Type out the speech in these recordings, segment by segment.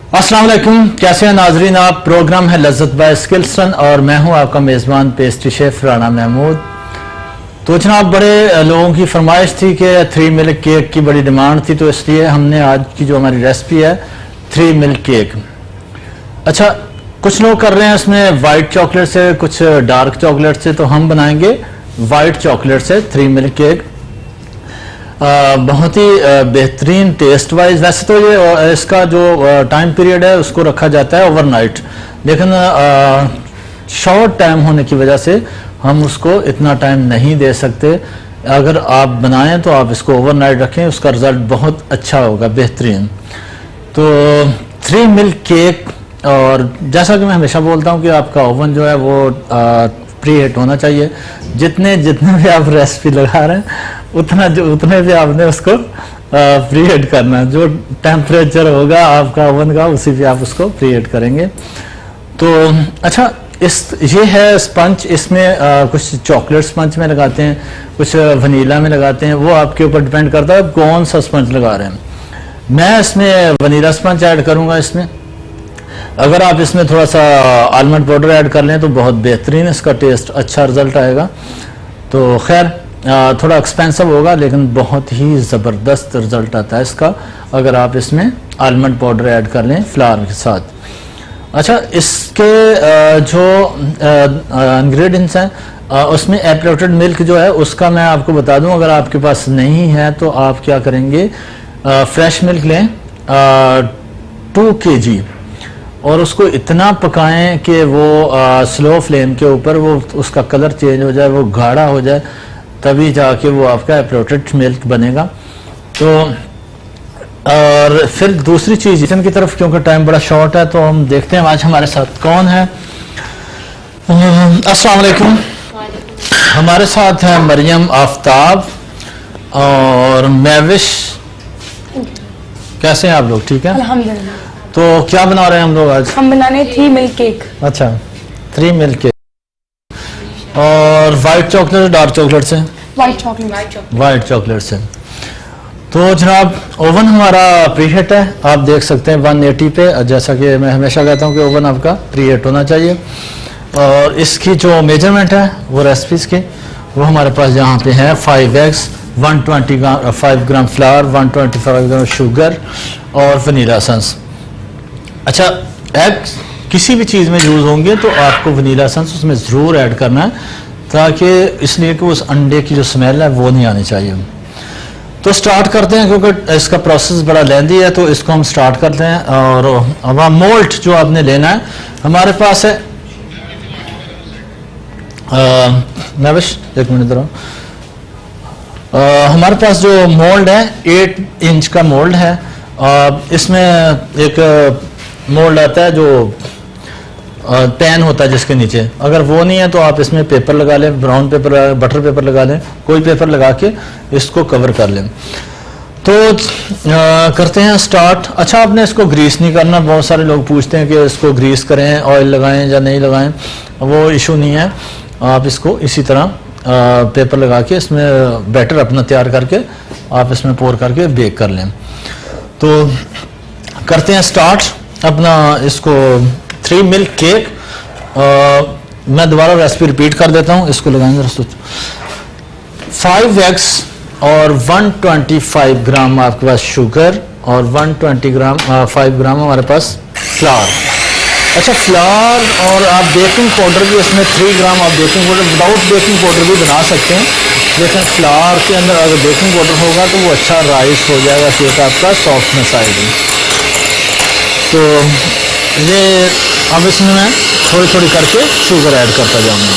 अस्सलाम वालेकुम, कैसे हैं नाजरीन आप। प्रोग्राम है लज़्ज़त बाय स्किल्सन और मैं हूं आपका मेज़बान पेस्ट्री शेफ राना महमूद। तो जनाब, बड़े लोगों की फरमाइश थी कि 3 मिल्क केक की बड़ी डिमांड थी, तो इसलिए हमने आज की जो हमारी रेसिपी है 3 मिल्क केक। अच्छा, कुछ लोग कर रहे हैं इसमें वाइट चॉकलेट से, कुछ डार्क चॉकलेट से, तो हम बनाएंगे वाइट चॉकलेट से 3 मिल्क केक। बहुत ही बेहतरीन टेस्ट वाइज। वैसे तो ये इसका जो टाइम पीरियड है उसको रखा जाता है ओवरनाइट, लेकिन शॉर्ट टाइम होने की वजह से हम उसको इतना टाइम नहीं दे सकते। अगर आप बनाएं तो आप इसको ओवरनाइट रखें, उसका रिजल्ट बहुत अच्छा होगा, बेहतरीन। तो 3 मिल्क केक, और जैसा कि मैं हमेशा बोलता हूं कि आपका ओवन जो है वो प्री हीट होना चाहिए। जितने भी आप रेसिपी लगा रहे हैं उतने भी आपने उसको प्री हीट करना है। जो टेम्परेचर होगा आपका ओवन का उसी पे आप उसको प्री हीट करेंगे। तो अच्छा, ये है स्पंज। इसमें कुछ चॉकलेट स्पंज में लगाते हैं, कुछ वनीला में लगाते हैं, वो आपके ऊपर डिपेंड करता है कौन सा स्पंज लगा रहे हैं। मैं इसमें वनीला स्पंज ऐड करूंगा इसमें। अगर आप इसमें थोड़ा सा आलमंड पाउडर ऐड कर लें तो बहुत बेहतरीन इसका टेस्ट, अच्छा रिजल्ट आएगा। तो खैर थोड़ा एक्सपेंसिव होगा लेकिन बहुत ही ज़बरदस्त रिजल्ट आता है इसका अगर आप इसमें आलमंड पाउडर ऐड कर लें फ्लावर के साथ। अच्छा, इसके जो इंग्रेडिएंट्स हैं उसमें एप्रोटेड मिल्क जो है उसका मैं आपको बता दूं। अगर आपके पास नहीं है तो आप क्या करेंगे, फ्रेश मिल्क लें 2 kg और उसको इतना पकाएं कि वो स्लो फ्लेम के ऊपर वो उसका कलर चेंज हो जाए, वो गाढ़ा हो जाए, तभी जाके वो आपका एप्रोटेड मिल्क बनेगा। तो और फिर दूसरी चीज़ किचन की तरफ, क्योंकि टाइम बड़ा शॉर्ट है, तो हम देखते हैं आज हमारे साथ कौन है। अस्सलाम वालेकुम। हमारे साथ है मरियम, आफ्ताब और मैविश। कैसे हैं आप लोग? ठीक है, अल्हम्दुलिल्लाह। तो क्या बना रहे हैं हम लोग आज? हम बनाने 3 मिल्क केक। अच्छा, 3 मिल्क केक। और वाइट चॉकलेट, डार्क चॉकलेट से? White chocolate. वाइट चॉकलेट से। तो जनाब, ओवन हमारा प्रीहीट है, आप देख सकते हैं 180 पे। जैसा कि मैं हमेशा कहता हूं कि ओवन आपका प्रीहीट होना चाहिए। और इसकी जो मेजरमेंट है वो रेसिपीज की, वो हमारे पास यहाँ पे है 5 eggs, 125 ग्राम फ्लावर, 125 ग्राम शुगर और वनीला एसेंस। अच्छा, एग्स किसी भी चीज़ में यूज़ होंगे तो आपको वनीला एसेंस उसमें ज़रूर ऐड करना है, ताकि इसलिए कि उस अंडे की जो स्मेल है वो नहीं आनी चाहिए। तो स्टार्ट करते हैं, क्योंकि इसका प्रोसेस बड़ा लेंदी है, तो इसको हम स्टार्ट करते हैं। और अब मोल्ड जो आपने लेना है, हमारे पास है मैं बस 1 मिनट रहा। हमारे पास जो मोल्ड है 8 इंच का मोल्ड है। इसमें एक मोल्ड आता है जो पैन होता है जिसके नीचे, अगर वो नहीं है तो आप इसमें पेपर लगा लें, ब्राउन पेपर, बटर पेपर लगा लें, कोई पेपर लगा के इसको कवर कर लें। तो करते हैं स्टार्ट। अच्छा, आपने इसको ग्रीस नहीं करना। बहुत सारे लोग पूछते हैं कि इसको ग्रीस करें, ऑयल लगाएं या नहीं लगाएं, वो इशू नहीं है। आप इसको इसी तरह पेपर लगा के इसमें बैटर अपना तैयार करके आप इसमें पोर करके बेक कर लें। तो करते हैं स्टार्ट अपना इसको 3 मिल्क केक। मैं दोबारा रेसिपी रिपीट कर देता हूँ, इसको लगाएंगे। 5 eggs और 125 ग्राम आपके पास शुगर और 5 ग्राम हमारे पास फ्लावर। अच्छा, फ्लावर और आप बेकिंग पाउडर भी इसमें 3 ग्राम आप baking powder, without baking powder भी बना सकते हैं, लेकिन फ्लावर के अंदर अगर बेकिंग पाउडर होगा तो वो अच्छा राइस हो जाएगा, केक आपका सॉफ्टनेस आएगी। तो ये अब इसमें मैं थोड़ी थोड़ी करके शुगर ऐड करता जाऊँगा।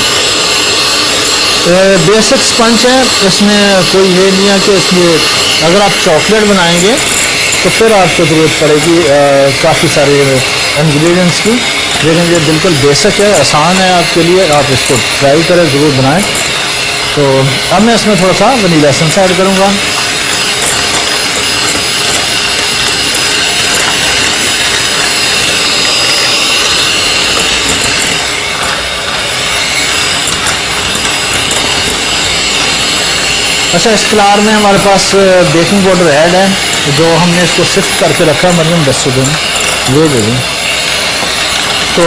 बेसिक स्पंज है, इसमें कोई ये नहीं है कि इसलिए अगर आप चॉकलेट बनाएंगे तो फिर आपको ज़रूरत पड़ेगी काफ़ी सारे इंग्रेडिएंट्स की, लेकिन ये बिल्कुल बेसिक है, आसान है आपके लिए। आप इसको ट्राई करें, ज़रूर बनाएं। तो अब मैं इसमें थोड़ा सा वनीला एसेंस ऐड करूँगा। अच्छा, इस फ्लावर में हमारे पास बेकिंग पाउडर ऐड है, जो हमने इसको सिफ्ट करके रखा है। मरियम 10 दिन ये दे दें। तो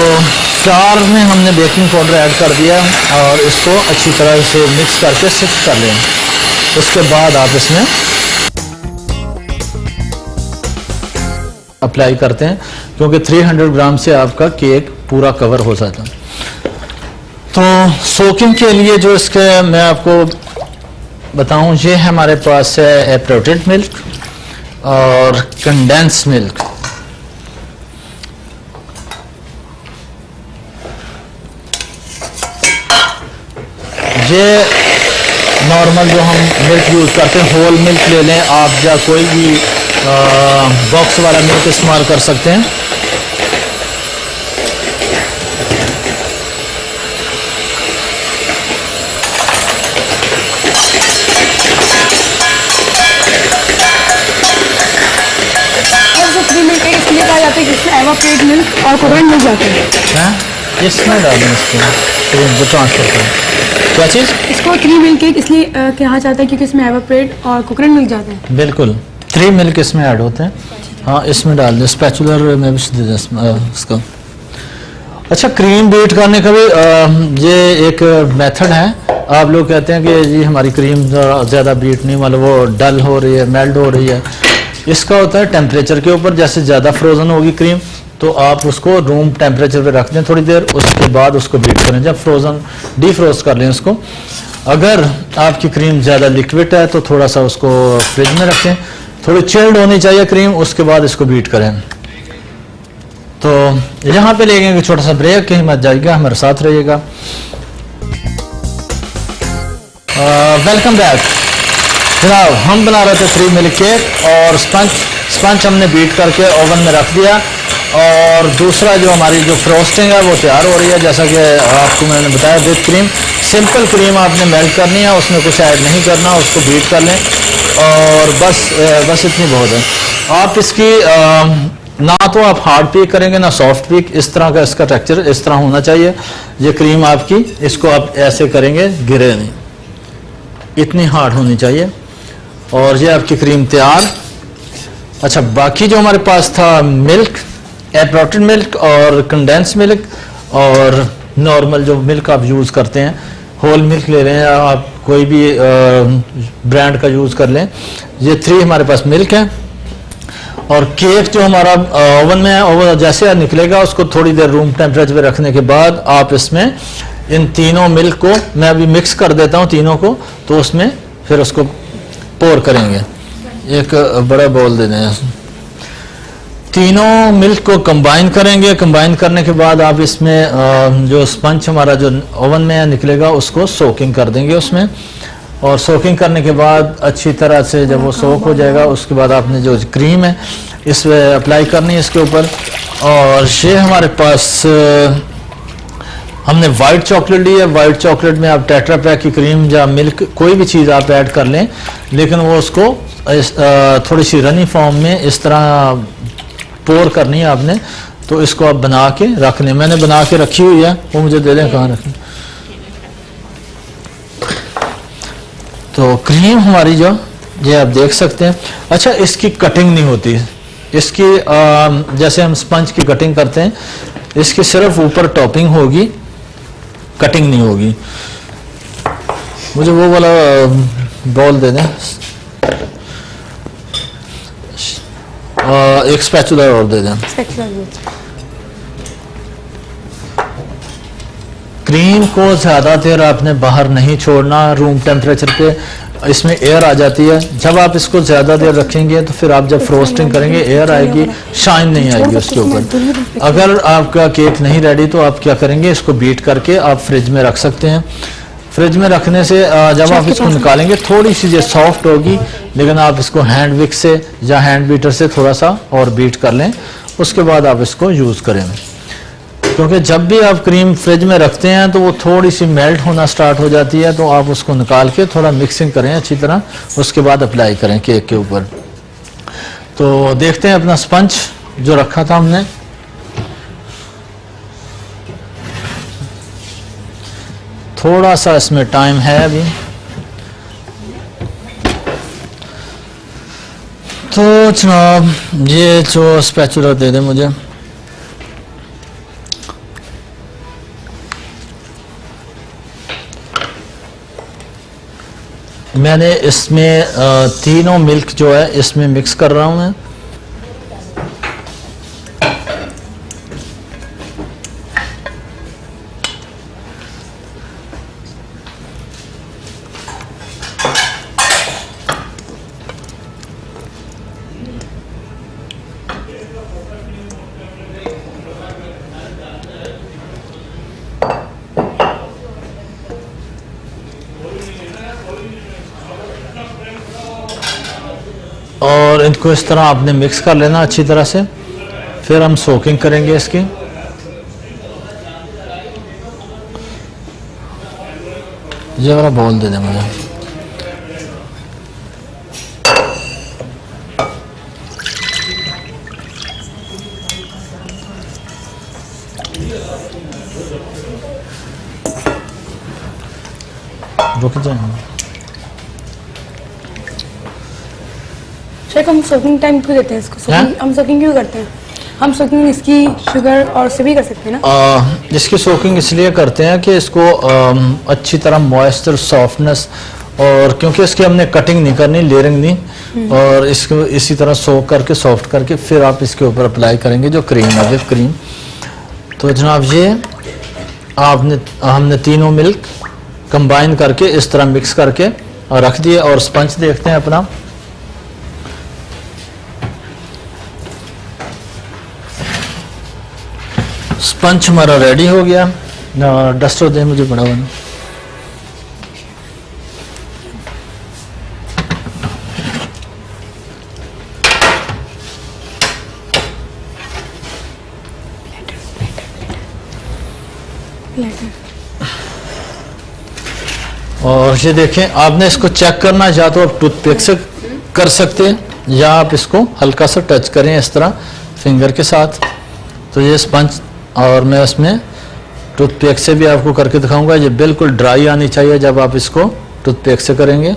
फ्लावर में हमने बेकिंग पाउडर ऐड कर दिया और इसको अच्छी तरह से मिक्स करके सिफ्ट कर लें। उसके बाद आप इसमें अप्लाई करते हैं, क्योंकि 300 ग्राम से आपका केक पूरा कवर हो जाता है। तो सोकिंग के लिए जो इसके मैं आपको बताऊं, ये हमारे पास है एप्रोटेड मिल्क और कंडेंस मिल्क। ये नॉर्मल जो हम मिल्क यूज़ करते हैं, होल मिल्क ले लें आप, या कोई भी बॉक्स वाला मिल्क इस्तेमाल कर सकते हैं। और जो क्रीम मिल्क केक इसलिए कहा जाता है कि इसमें एवापोरेट मिल्क और कोकोनट मिल्क जाते हैं। इसमें डालें इसको, तो ट्रांसफर करें। क्या चीज़? इसको क्रीम मिल्क केक इसलिए कहा जाता है क्योंकि इसमें एवापोरेट और कोकोनट मिल्क जाते हैं। बिल्कुल, 3 मिल्क इसमें ऐड होते हैं। हाँ, इसमें डाल दें, स्पैचुलर में भी दे दें इसको। अच्छा, क्रीम बीट करने का भी ये एक मेथड है। आप लोग कहते हैं कि जी हमारी क्रीम ज़्यादा बीट नहीं, मतलब वो डल हो रही है, मेल्ट हो रही है। इसका होता है टेम्परेचर के ऊपर, जैसे ज़्यादा फ्रोज़न होगी क्रीम तो आप उसको रूम टेम्परेचर पे रख दें थोड़ी देर, उसके बाद उसको बीट करें। जब फ्रोज़न डीफ्रोस्ट कर लें उसको। अगर आपकी क्रीम ज़्यादा लिक्विड है तो थोड़ा सा उसको फ्रिज में रखें, थोड़ी चिल्ड होनी चाहिए क्रीम, उसके बाद इसको बीट करें। तो यहाँ पे लेंगे छोटा सा ब्रेक, कहीं मत जाइएगा, हमारे साथ रहिएगा। वेलकम बैक जनाब, हम बना रहे थे 3 मिल्क केक और स्पंज हमने बीट करके ओवन में रख दिया, और दूसरा जो हमारी जो फ्रोस्टिंग है वो तैयार हो रही है। जैसा कि आपको मैंने बताया, विद क्रीम, सिंपल क्रीम आपने मेल्ट करनी है, उसमें कुछ ऐड नहीं करना, उसको बीट कर लें और बस इतनी बहुत है। आप इसकी ना तो आप हार्ड पीक करेंगे ना सॉफ्ट पीक, इस तरह का इसका टेक्सचर इस तरह होना चाहिए। ये क्रीम आपकी, इसको आप ऐसे करेंगे गिरे नहीं, इतनी हार्ड होनी चाहिए। और ये आपकी क्रीम तैयार। अच्छा, बाकी जो हमारे पास था मिल्क, एप्रोटेड मिल्क और कंडेंस मिल्क और नॉर्मल जो मिल्क आप यूज़ करते हैं, होल मिल्क ले रहे हैं आप, कोई भी ब्रांड का यूज़ कर लें। ये 3 हमारे पास मिल्क है। और केक जो हमारा ओवन में है, ओवन जैसे निकलेगा उसको थोड़ी देर रूम टेम्परेचर पे रखने के बाद आप इसमें इन तीनों मिल्क को, मैं अभी मिक्स कर देता हूँ तीनों को, तो उसमें फिर उसको पोर करेंगे। एक बड़ा बाउल दे दें, तीनों मिल्क को कंबाइन करेंगे। कंबाइन करने के बाद आप इसमें जो स्पंज हमारा जो ओवन में निकलेगा उसको सोकिंग कर देंगे उसमें, और सोकिंग करने के बाद अच्छी तरह से जब वो सोक हो जाएगा उसके बाद आपने जो क्रीम है इसमें अप्लाई करनी है इसके ऊपर। और ये हमारे पास हमने वाइट चॉकलेट ली है। वाइट चॉकलेट में आप टेट्रा पैक की क्रीम या मिल्क कोई भी चीज़ आप ऐड कर लें, लेकिन वो उसको थोड़ी सी रनी फॉर्म में इस तरह पोर करनी है आपने। तो इसको आप बना के रख लें, मैंने बना के रखी हुई है, वो मुझे दे दें कहाँ रखें। तो क्रीम हमारी जो ये आप देख सकते हैं। अच्छा, इसकी कटिंग नहीं होती, इसकी जैसे हम स्पंज की कटिंग करते हैं, इसकी सिर्फ ऊपर टॉपिंग होगी, कटिंग नहीं होगी। मुझे वो वाला बॉल दे दें, एक स्पैचुला और दे दें। क्रीम को ज़्यादा देर आपने बाहर नहीं छोड़ना, रूम टेम्परेचर पे इसमें एयर आ जाती है। जब आप इसको ज़्यादा देर रखेंगे तो फिर आप जब फ्रोस्टिंग करेंगे एयर आएगी, शाइन नहीं आएगी उसके ऊपर। अगर आपका केक नहीं रेडी तो आप क्या करेंगे, इसको बीट करके आप फ्रिज में रख सकते हैं। फ्रिज में रखने से जब आप इसको निकालेंगे थोड़ी सी ये सॉफ्ट होगी, लेकिन आप इसको हैंड विक से या हैंड बीटर से थोड़ा सा और बीट कर लें, उसके बाद आप इसको यूज़ करें। क्योंकि जब भी आप क्रीम फ्रिज में रखते हैं तो वो थोड़ी सी मेल्ट होना स्टार्ट हो जाती है, तो आप उसको निकाल के थोड़ा मिक्सिंग करें अच्छी तरह, उसके बाद अप्लाई करें केक के ऊपर। तो देखते हैं अपना स्पंज जो रखा था हमने, थोड़ा सा इसमें टाइम है अभी। तो जनाब ये जो स्पैचुला दे दें मुझे। मैंने इसमें तीनों मिल्क जो है इसमें मिक्स कर रहा हूँ मैं। और इनको इस तरह आपने मिक्स कर लेना अच्छी तरह से। फिर हम सोकिंग करेंगे इसकी। ये वाला बॉल दे दें मुझे। रुक जाए। शेख हम सोकिंग टाइम क्यों देते हैं इसको? सोकिंग हम सोकिंग क्यों करते हैं? हम सोकिंग इसकी शुगर और से भी कर सकते हैं ना? इसकी सोकिंग इसलिए करते हैं कि इसको अच्छी तरह मॉइस्चर, सॉफ्टनेस, और क्योंकि इसकी हमने कटिंग नहीं करनी, लेयरिंग नहीं, और इसको इसी तरह सोक करके सॉफ्ट करके फिर आप इसके ऊपर अप्लाई करेंगे जो क्रीम है, विप क्रीम। तो जनाब ये हमने तीनों मिल्क कंबाइन करके इस तरह मिक्स करके और रख दिए। और स्पंज देखते हैं अपना। स्पंज हमारा रेडी हो गया। डस्टर दे मुझे बड़ा बना। और ये देखें, आपने इसको चेक करना या तो आप टूथपिक से कर सकते हैं या आप इसको हल्का सा टच करें इस तरह फिंगर के साथ। तो ये स्पंज, और मैं इसमें टूथपिक से भी आपको करके दिखाऊंगा। ये बिल्कुल ड्राई आनी चाहिए जब आप इसको टूथपिक से करेंगे।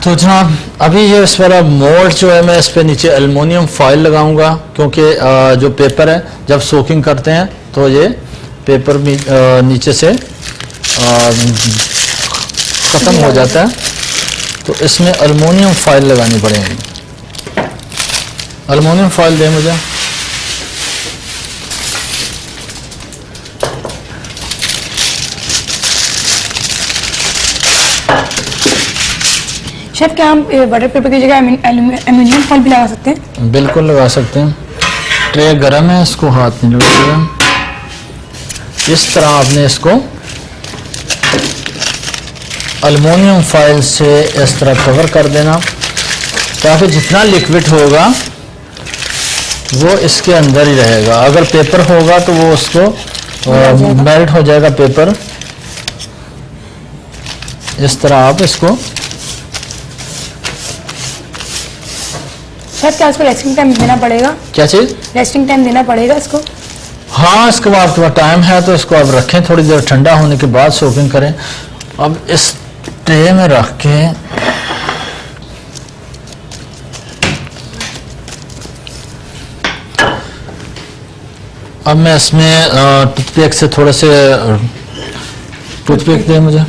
तो जनाब अभी ये इस वाला मोल्ड जो है मैं इस पे नीचे एल्युमिनियम फॉइल लगाऊंगा, क्योंकि जो पेपर है जब सोकिंग करते हैं तो ये पेपर भी नीचे से ख़त्म हो जाता है। तो इसमें एल्युमिनियम फॉइल लगानी पड़ेगी। एल्युमिनियम फॉइल दे मुझे। शेफ क्या हम बटर पेपर की जगह एल्युमिनियम फॉइल भी लगा सकते हैं? बिल्कुल लगा सकते हैं। ट्रे गर्म है, इसको हाथ नहीं लगेगा। इस तरह आपने इसको एल्युमिनियम फॉइल से इस तरह कवर कर देना, ताकि जितना लिक्विड होगा वो इसके अंदर ही रहेगा। अगर पेपर होगा तो वो उसको मेल्ट हो जाएगा पेपर। इस तरह आप इसको शेफ क्या इसको रेस्टिंग टाइम देना पड़ेगा? क्या चीज़? रेस्टिंग टाइम देना पड़ेगा इसको? हाँ, इसके बाद आपके पास टाइम है तो इसको आप रखें, थोड़ी देर ठंडा होने के बाद सोकिंग करें। अब इस ट्रे में रख के अब मैं इसमें टूथपिक से थोड़े से टूथपिक दे मुझे।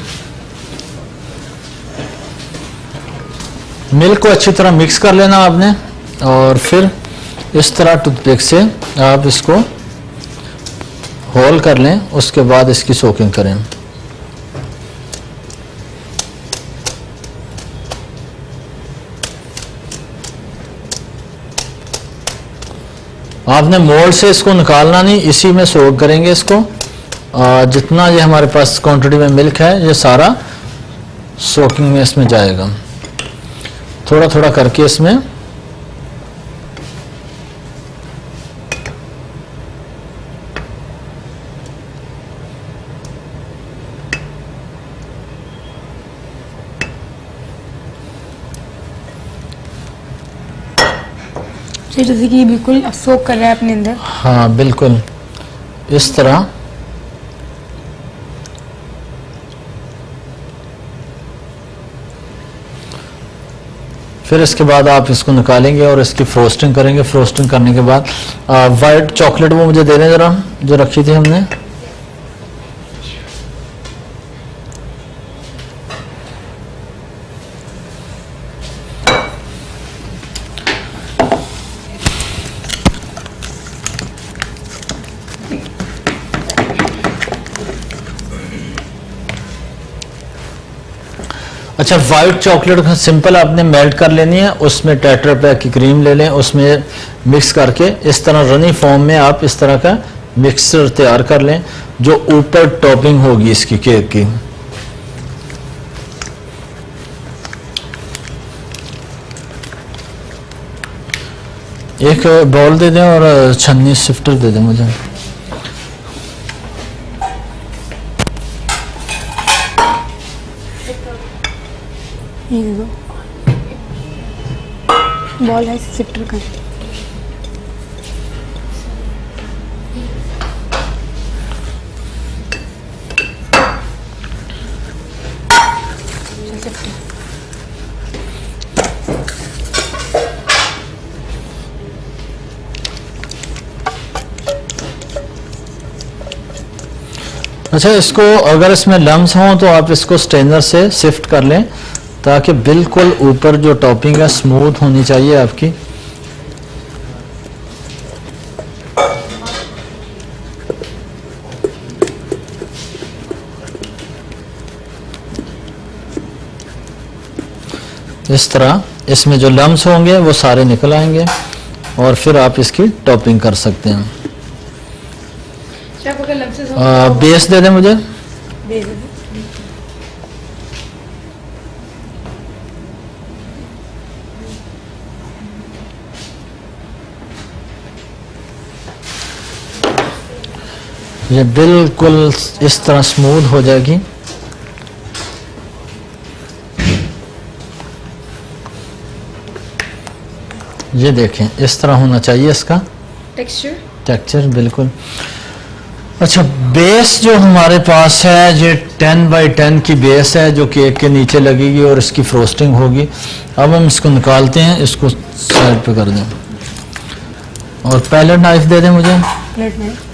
मिल्क को अच्छी तरह मिक्स कर लेना आपने, और फिर इस तरह टूथपिक से आप इसको होल कर लें। उसके बाद इसकी सोकिंग करें। आपने मोल्ड से इसको निकालना नहीं, इसी में सोक करेंगे इसको। जितना ये हमारे पास क्वांटिटी में मिल्क है ये सारा सोकिंग में इसमें जाएगा। थोड़ा थोड़ा करके इसमें जैसे कि बिल्कुल सोक कर रहा है अपने अंदर। हाँ बिल्कुल इस तरह। फिर इसके बाद आप इसको निकालेंगे और इसकी फ्रोस्टिंग करेंगे। फ्रोस्टिंग करने के बाद वाइट चॉकलेट वो मुझे दे दें ज़रा, जो रखी थी हमने। अच्छा, वाइट चॉकलेट सिंपल आपने मेल्ट कर लेनी है, उसमें टेट्रा पैक की क्रीम ले लें, उसमें मिक्स करके इस तरह रनी फॉर्म में आप इस तरह का मिक्सचर तैयार कर लें जो ऊपर टॉपिंग होगी इसकी केक की। एक बॉल दे दें और छन्नी शिफ्टर दे दें मुझे। ये दे दो, बॉल है सिफ्टर का। अच्छा, इसको अगर इसमें लम्स हों तो आप इसको स्ट्रेनर से सिफ्ट कर लें ताकि बिल्कुल ऊपर जो टॉपिंग है स्मूथ होनी चाहिए आपकी। इस तरह इसमें जो लम्स होंगे वो सारे निकल आएंगे और फिर आप इसकी टॉपिंग कर सकते हैं। बेस दे दें मुझे। बेस दे दो। ये बिल्कुल इस तरह स्मूथ हो जाएगी। ये देखें इस तरह होना चाहिए इसका टेक्सचर बिल्कुल। अच्छा, बेस जो हमारे पास है ये 10x10 की बेस है जो केक के नीचे लगेगी और इसकी फ्रोस्टिंग होगी। अब हम इसको निकालते हैं, इसको साइड पे कर दें और पैलेट नाइफ दे दें मुझे। Plate knife.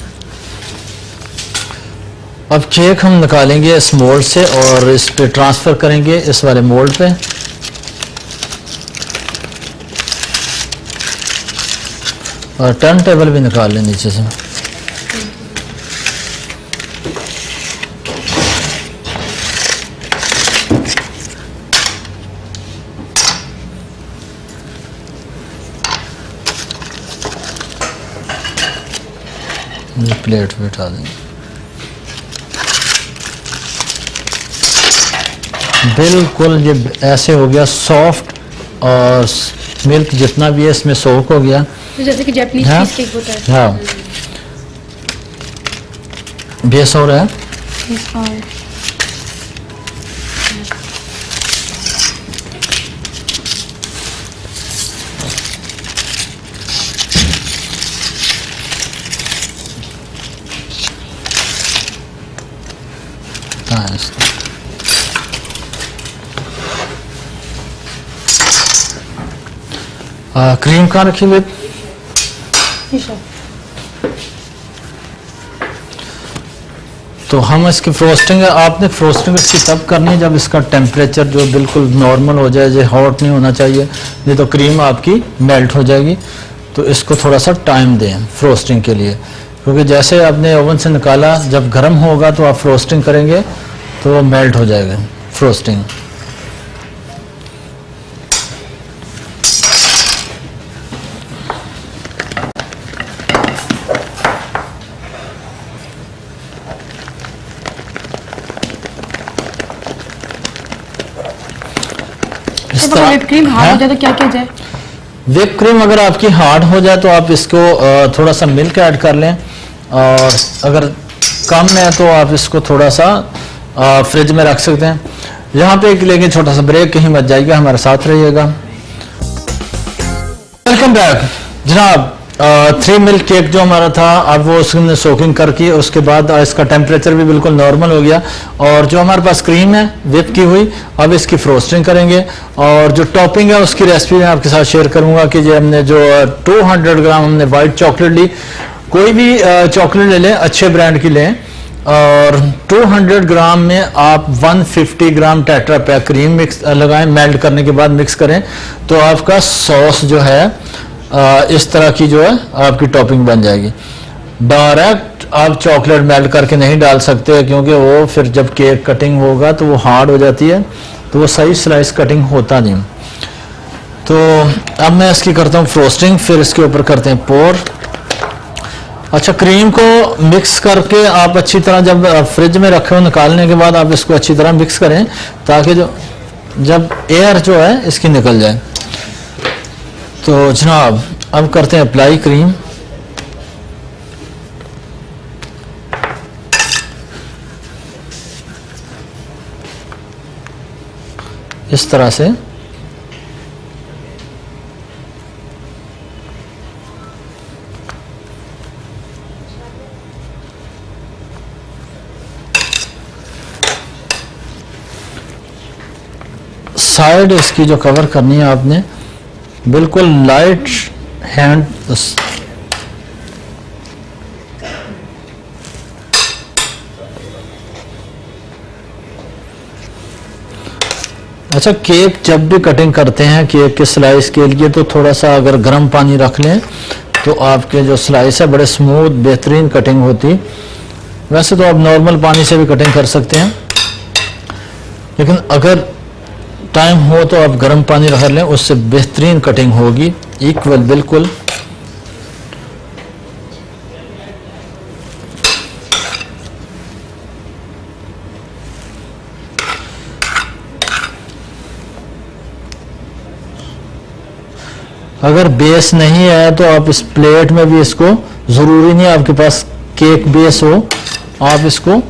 अब केक हम निकालेंगे इस मोल्ड से और इस पे ट्रांसफ़र करेंगे इस वाले मोल्ड पे। और टर्न टेबल भी निकाल लें नीचे से। ये प्लेट पे उठा दें। बिल्कुल ये ऐसे हो गया सॉफ्ट और मिल्क जितना भी है इसमें सोक हो गया, तो जैसे कि जापानीज चीज केक होता है। हाँ, बेस हो रहा है। क्रीम कहाँ रखी हुई? तो हम इसकी फ्रोस्टिंग है, आपने फ्रोस्टिंग इसकी तब करनी है जब इसका टेम्परेचर जो बिल्कुल नॉर्मल हो जाए, जो हॉट नहीं होना चाहिए, नहीं तो क्रीम आपकी मेल्ट हो जाएगी। तो इसको थोड़ा सा टाइम दें फ्रोस्टिंग के लिए, क्योंकि जैसे आपने ओवन से निकाला जब गर्म होगा तो आप फ्रोस्टिंग करेंगे तो वो मेल्ट हो जाएगा फ्रोस्टिंग। व्हिप क्रीम हार्ड हो जाए तो क्या किया जाए? व्हिप क्रीम अगर आपकी हार्ड हो जाए तो आप इसको थोड़ा सा मिल्क ऐड कर लें, और अगर कम है तो आप इसको थोड़ा सा फ्रिज में रख सकते हैं। यहाँ पे लेकिन छोटा सा ब्रेक, कहीं मत जाइएगा, हमारे साथ रहिएगा। वेलकम बैक जनाब। 3 मिल्क केक जो हमारा था अब वो उसने सोकिंग करके उसके बाद इसका टेम्परेचर भी बिल्कुल नॉर्मल हो गया, और जो हमारे पास क्रीम है व्हिप की हुई, अब इसकी फ्रोस्टिंग करेंगे। और जो टॉपिंग है उसकी रेसिपी मैं आपके साथ शेयर करूंगा कि जो हमने जो 200 ग्राम हमने वाइट चॉकलेट ली, कोई भी चॉकलेट ले लें, अच्छे ब्रांड की लें, और 200 ग्राम में आप 150 ग्राम टेट्रा पैक क्रीम मिक्स लगाएं, मेल्ट करने के बाद मिक्स करें, तो आपका सॉस जो है इस तरह की जो है आपकी टॉपिंग बन जाएगी। डायरेक्ट आप चॉकलेट मेल्ट करके नहीं डाल सकते क्योंकि वो फिर जब केक कटिंग होगा तो वो हार्ड हो जाती है, तो वो सही स्लाइस कटिंग होता नहीं। तो अब मैं इसकी करता हूँ फ्रोस्टिंग, फिर इसके ऊपर करते हैं पोर। अच्छा, क्रीम को मिक्स करके आप अच्छी तरह जब फ्रिज में रखे हो निकालने के बाद आप इसको अच्छी तरह मिक्स करें ताकि जब एयर जो है इसकी निकल जाए। तो जनाब अब करते हैं अप्लाई क्रीम। इस तरह से साइड इसकी जो कवर करनी है आपने बिल्कुल लाइट हैंड। अच्छा, केक जब भी कटिंग करते हैं केक के स्लाइस के लिए तो थोड़ा सा अगर गर्म पानी रख लें तो आपके जो स्लाइस है बड़े स्मूथ बेहतरीन कटिंग होती। वैसे तो आप नॉर्मल पानी से भी कटिंग कर सकते हैं, लेकिन अगर टाइम हो तो आप गर्म पानी रख लें, उससे बेहतरीन कटिंग होगी, इक्वल बिल्कुल। अगर बेस नहीं है तो आप इस प्लेट में भी इसको, ज़रूरी नहीं आपके पास केक बेस हो, आप इसको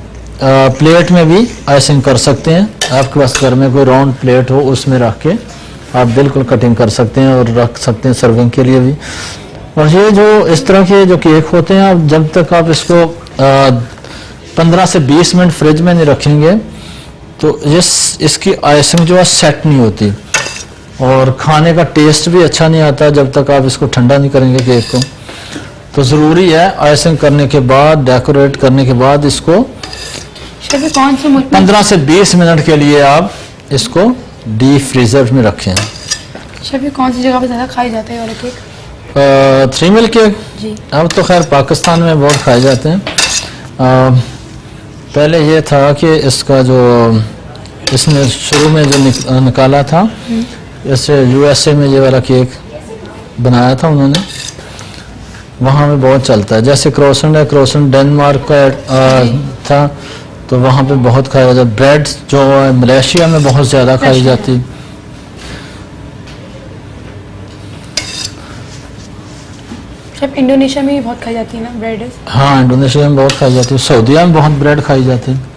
प्लेट में भी आइसिंग कर सकते हैं। आपके पास घर में कोई राउंड प्लेट हो उसमें रख के आप बिल्कुल कटिंग कर सकते हैं और रख सकते हैं सर्विंग के लिए भी। और ये जो इस तरह के जो केक होते हैं, आप जब तक आप इसको 15 से 20 मिनट फ्रिज में नहीं रखेंगे तो इसकी आइसिंग जो है सेट नहीं होती और खाने का टेस्ट भी अच्छा नहीं आता जब तक आप इसको ठंडा नहीं करेंगे केक को। तो ज़रूरी है आइसिंग करने के बाद, डेकोरेट करने के बाद इसको कौन से 15 से 20 मिनट के लिए आप इसको डीप फ्रीजर में रखें। शेफ, कौन सी जगह पे ज़्यादा खाई जाते हैं वाला केक? 3 मिल केक जी। अब तो खैर पाकिस्तान में बहुत खाए जाते हैं। पहले ये था कि इसका जो इसने शुरू में जो निकाला था, जैसे यूएसए में ये वाला केक बनाया था उन्होंने, वहाँ में बहुत चलता है। जैसे क्रोसेंट है, क्रोसेंट डेनमार्क का था तो वहाँ पे बहुत खाया जाता है। ब्रेड जो है मलेशिया में बहुत ज़्यादा खाई जाती। शेफ, इंडोनेशिया में भी बहुत खाई जाती है ना ब्रेड? हाँ, इंडोनेशिया में बहुत खाई जाती है, सऊदीया में बहुत ब्रेड खाई जाती है।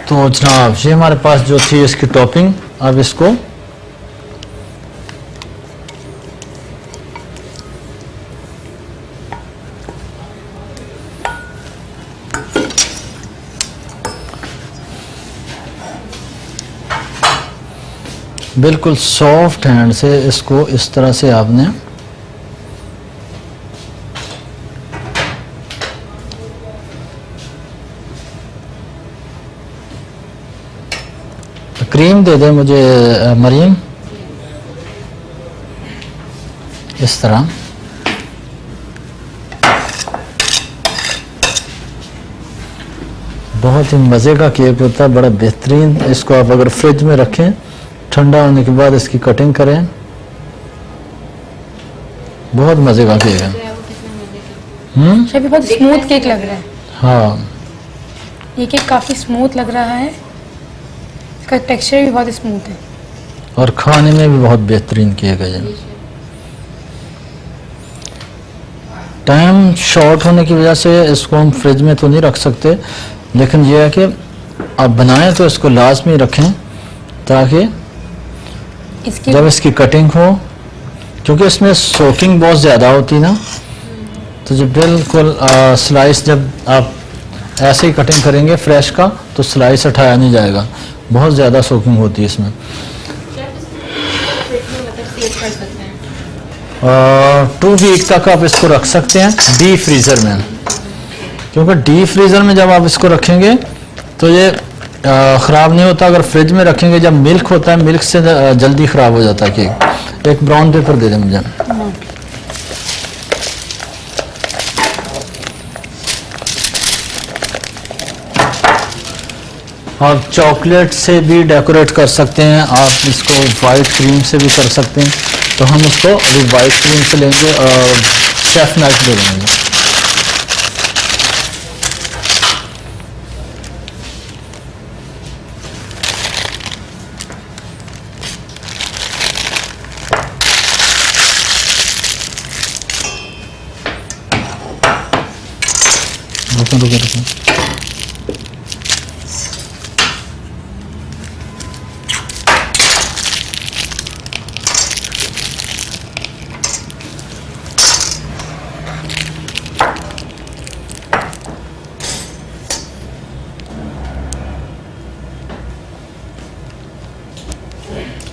तो जनाब ये हमारे पास जो थी इसकी टॉपिंग, अब इसको बिल्कुल सॉफ्ट हैंड से इसको इस तरह से आपने क्रीम दे दे मुझे मरीम, इस तरह। बहुत ही मज़े का केक होता है, बड़ा बेहतरीन। इसको आप अगर फ्रिज में रखें, ठंडा होने के बाद इसकी कटिंग करें, बहुत मज़े का केक है। शेफ, बहुत स्मूथ केक लग रहा है। हाँ, ये केक काफ़ी स्मूथ लग रहा है, इसका टेक्सचर भी बहुत स्मूथ है और खाने में भी बहुत बेहतरीन केक है। ये टाइम शॉर्ट होने की वजह से इसको हम फ्रिज में तो नहीं रख सकते, लेकिन यह है कि आप बनाएं तो इसको लाजमी रखें ताकि जब इसकी कटिंग हो, क्योंकि इसमें सोकिंग बहुत ज़्यादा होती ना, तो जब बिल्कुल स्लाइस जब आप ऐसे ही कटिंग करेंगे फ्रेश का तो स्लाइस हटाया नहीं जाएगा, बहुत ज़्यादा सोकिंग होती है इसमें। 2 वीक तक आप इसको रख सकते हैं डीप फ्रीज़र में, क्योंकि डीप फ्रीज़र में जब आप इसको रखेंगे तो ये ख़राब नहीं होता। अगर फ्रिज में रखेंगे, जब मिल्क होता है, मिल्क से जल्दी ख़राब हो जाता है केक। एक ब्राउन पेपर दे दें मुझे। आप चॉकलेट से भी डेकोरेट कर सकते हैं, आप इसको वाइट क्रीम से भी कर सकते हैं। तो हम उसको अभी वाइट क्रीम से लेंगे और शेफ नाइफ ले लेंगे। रुको।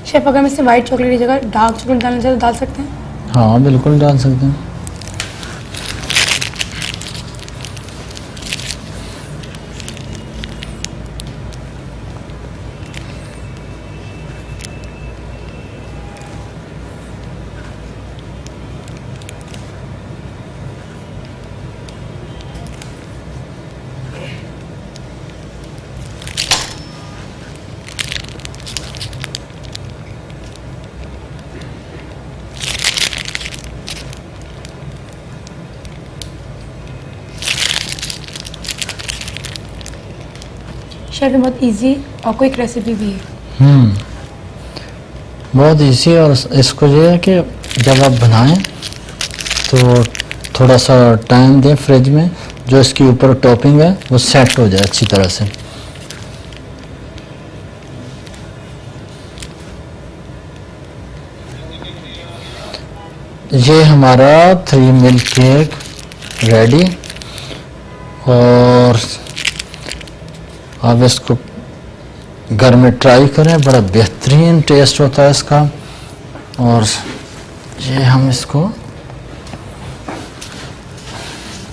शेफ अगर हम इससे वाइट चॉकलेट की जगह डार्क चॉकलेट डालना चाहे तो डाल सकते हैं? हाँ बिल्कुल डाल सकते हैं। शेफ ये बहुत इजी और क्विक रेसिपी भी है। बहुत इजी। और इसको ये है कि जब आप बनाएं तो थोड़ा सा टाइम दें फ्रिज में, जो इसके ऊपर टॉपिंग है वो सेट हो जाए अच्छी तरह से। ये हमारा 3 मिल्क केक रेडी। और आप इसको घर में ट्राई करें, बड़ा बेहतरीन टेस्ट होता है इसका। और ये हम इसको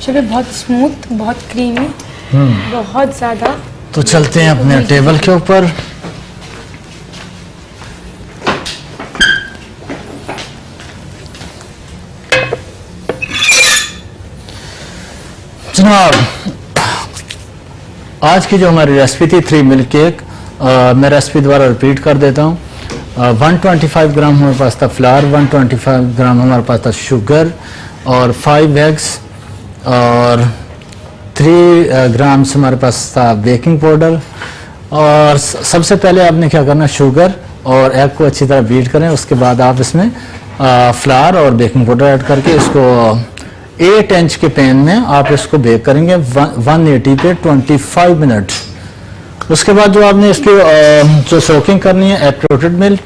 शेफ बहुत स्मूथ, बहुत क्रीमी, बहुत ज़्यादा। तो चलते हैं अपने टेबल के ऊपर। जनाब आज की जो हमारी रेसिपी थी 3 मिल्क केक, मैं रेसिपी दोबारा रिपीट कर देता हूँ। 125 ग्राम हमारे पास था फ्लावर, 125 ग्राम हमारे पास था शुगर और 5 एग्स और 3 ग्राम्स हमारे पास था बेकिंग पाउडर। और सबसे पहले आपने क्या करना, शुगर और एग को अच्छी तरह बीट करें। उसके बाद आप इसमें फ्लावर और बेकिंग पाउडर ऐड करके इसको 8 इंच के पैन में आप इसको बेक करेंगे 180 पे 25 मिनट। उसके बाद जो आपने इसकी जो सोकिंग करनी है, एप्रोटेड मिल्क,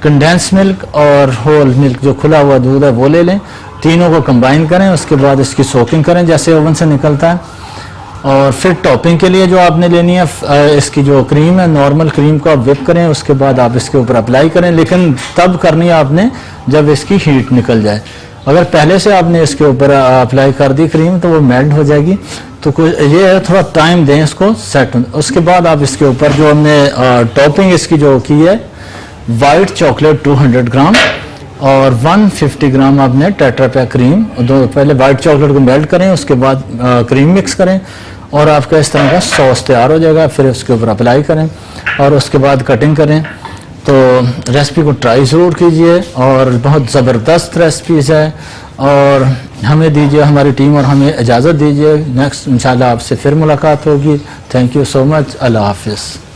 कंडेंस मिल्क और होल मिल्क, जो खुला हुआ दूध है वो ले लें। तीनों को कंबाइन करें, उसके बाद इसकी सोकिंग करें जैसे ओवन से निकलता है। और फिर टॉपिंग के लिए जो आपने लेनी है, इसकी जो क्रीम है, नॉर्मल क्रीम को आप विप करें, उसके बाद आप इसके ऊपर अप्लाई करें। लेकिन तब करनी है आपने जब इसकी हीट निकल जाए। अगर पहले से आपने इसके ऊपर अप्लाई कर दी क्रीम तो वो मेल्ट हो जाएगी। तो कुछ ये है, थोड़ा टाइम दें इसको सेट। उसके बाद आप इसके ऊपर जो हमने टॉपिंग इसकी जो की है, वाइट चॉकलेट 200 ग्राम और 150 ग्राम आपने टेट्रा पैक क्रीम, दो पहले वाइट चॉकलेट को मेल्ट करें, उसके बाद क्रीम मिक्स करें और आपका इस तरह का सॉस तैयार हो जाएगा। फिर उसके ऊपर अप्लाई करें और उसके बाद कटिंग करें। तो रेसिपी को ट्राई ज़रूर कीजिए और बहुत ज़बरदस्त रेसिपीज़ है। और हमें दीजिए, हमारी टीम और हमें इजाज़त दीजिए। नेक्स्ट इंशाल्लाह आपसे फिर मुलाकात होगी। Thank you so much. अल्लाह हाफिज़।